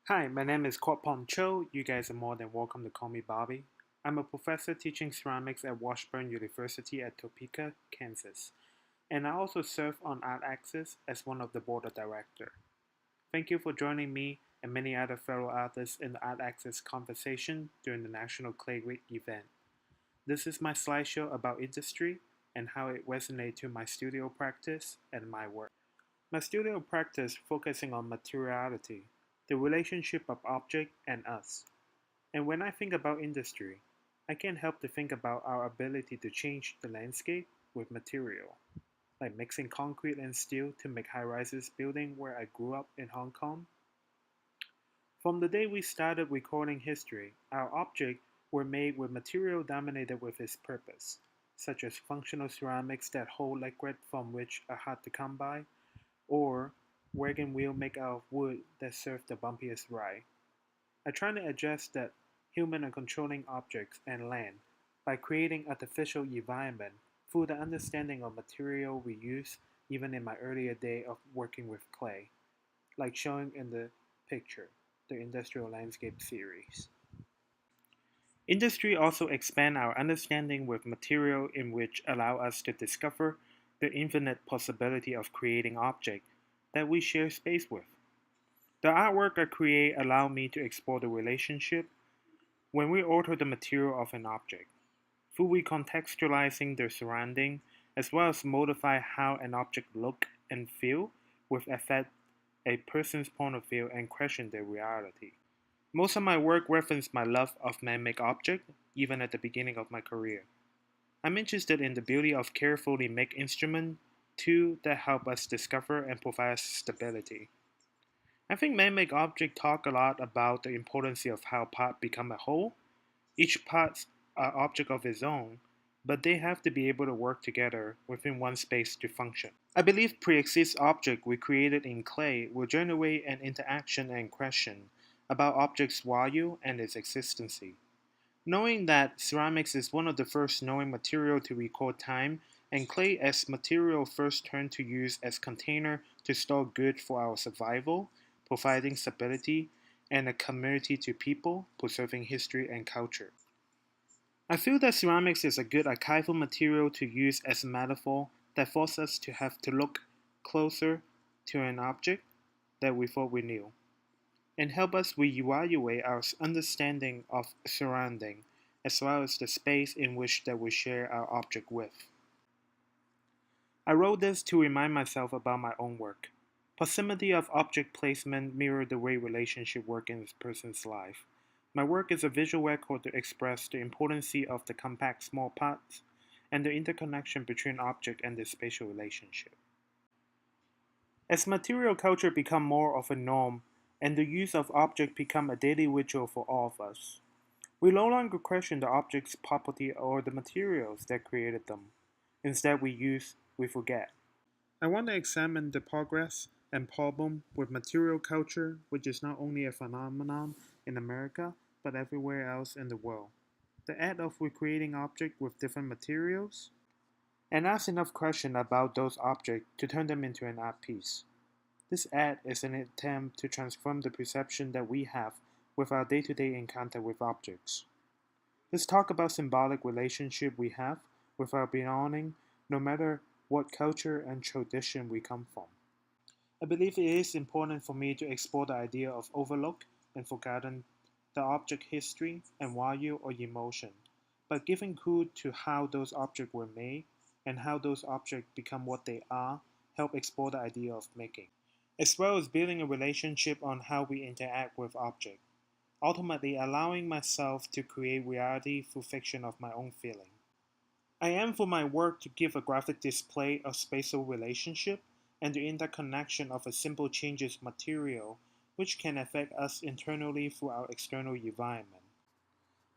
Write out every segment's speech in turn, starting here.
Hi, my name is Kwok. You guys are more than welcome to call me Bobby. I'm a professor teaching ceramics at Washburn University at Topeka, Kansas, and I also serve on Artaxis as one of the board of directors. Thank you for joining me and many other fellow artists in the Artaxis conversation during the National Clay Week event. This is my slideshow about industry and how it resonates to my studio practice and my work. My studio practice focusing on materiality, the relationship of object and us. And when I think about industry, I can't help to think about our ability to change the landscape with material, like mixing concrete and steel to make high-rises building where I grew up in Hong Kong. From the day we started recording history, our objects were made with material dominated with its purpose, such as functional ceramics that hold liquid from which are hard to come by, or wagon wheel made out of wood that serve the bumpiest ride. I try to address that human and controlling objects and land by creating artificial environment through the understanding of material we use even in my earlier day of working with clay, like showing in the picture, the Industrial Landscape series. Industry also expand our understanding with material in which allow us to discover the infinite possibility of creating objects that we share space with. The artwork I create allow me to explore the relationship when we alter the material of an object, through recontextualizing the surrounding, as well as modify how an object look and feel with affect a person's point of view and question their reality. Most of my work reference my love of man-made objects, even at the beginning of my career. I'm interested in the beauty of carefully made instruments too that help us discover and provide us stability. I think man-made objects talk a lot about the importance of how parts become a whole. Each part's an object of its own, but they have to be able to work together within one space to function. I believe pre-exist object we created in clay will generate an interaction and question about object's value and its existency. Knowing that ceramics is one of the first known material to record time, and clay as material first turned to use as container to store goods for our survival, providing stability and a community to people, preserving history and culture. I feel that ceramics is a good archival material to use as a metaphor that forces us to have to look closer to an object that we thought we knew, and help us reevaluate our understanding of surrounding, as well as the space in which that we share our object with. I wrote this to remind myself about my own work. Proximity of object placement mirror the way relationship work in a person's life. My work is a visual record to express the importance of the compact small parts and the interconnection between object and the spatial relationship. As material culture become more of a norm and the use of object become a daily ritual for all of us, we no longer question the object's property or the materials that created them. Instead, we forget. I want to examine the progress and problem with material culture, which is not only a phenomenon in America, but everywhere else in the world. The act of recreating objects with different materials, and ask enough questions about those objects to turn them into an art piece. This act is an attempt to transform the perception that we have with our day-to-day encounter with objects. Let's talk about symbolic relationship we have with our belonging, no matter what culture and tradition we come from. I believe it is important for me to explore the idea of overlooked and forgotten, the object history and value or emotion, but giving clue to how those objects were made and how those objects become what they are, help explore the idea of making, as well as building a relationship on how we interact with objects, ultimately allowing myself to create reality through fiction of my own feeling. I aim for my work to give a graphic display of spatial relationship and the interconnection of a simple changes material which can affect us internally through our external environment.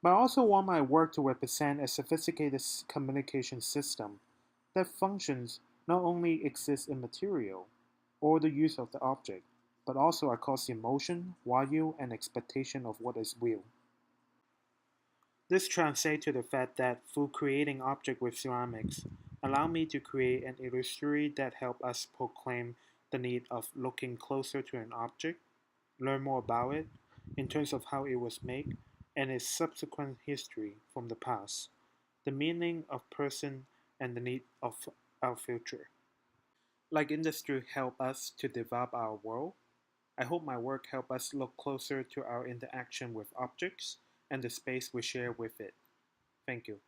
But I also want my work to represent a sophisticated communication system that functions not only exists in material or the use of the object, but also across emotion, value, and expectation of what is real. This translates to the fact that through creating objects with ceramics, allow me to create an illusory that help us proclaim the need of looking closer to an object, learn more about it, in terms of how it was made and its subsequent history from the past, the meaning of person and the need of our future. Like industry help us to develop our world, I hope my work help us look closer to our interaction with objects and the space we share with it. Thank you.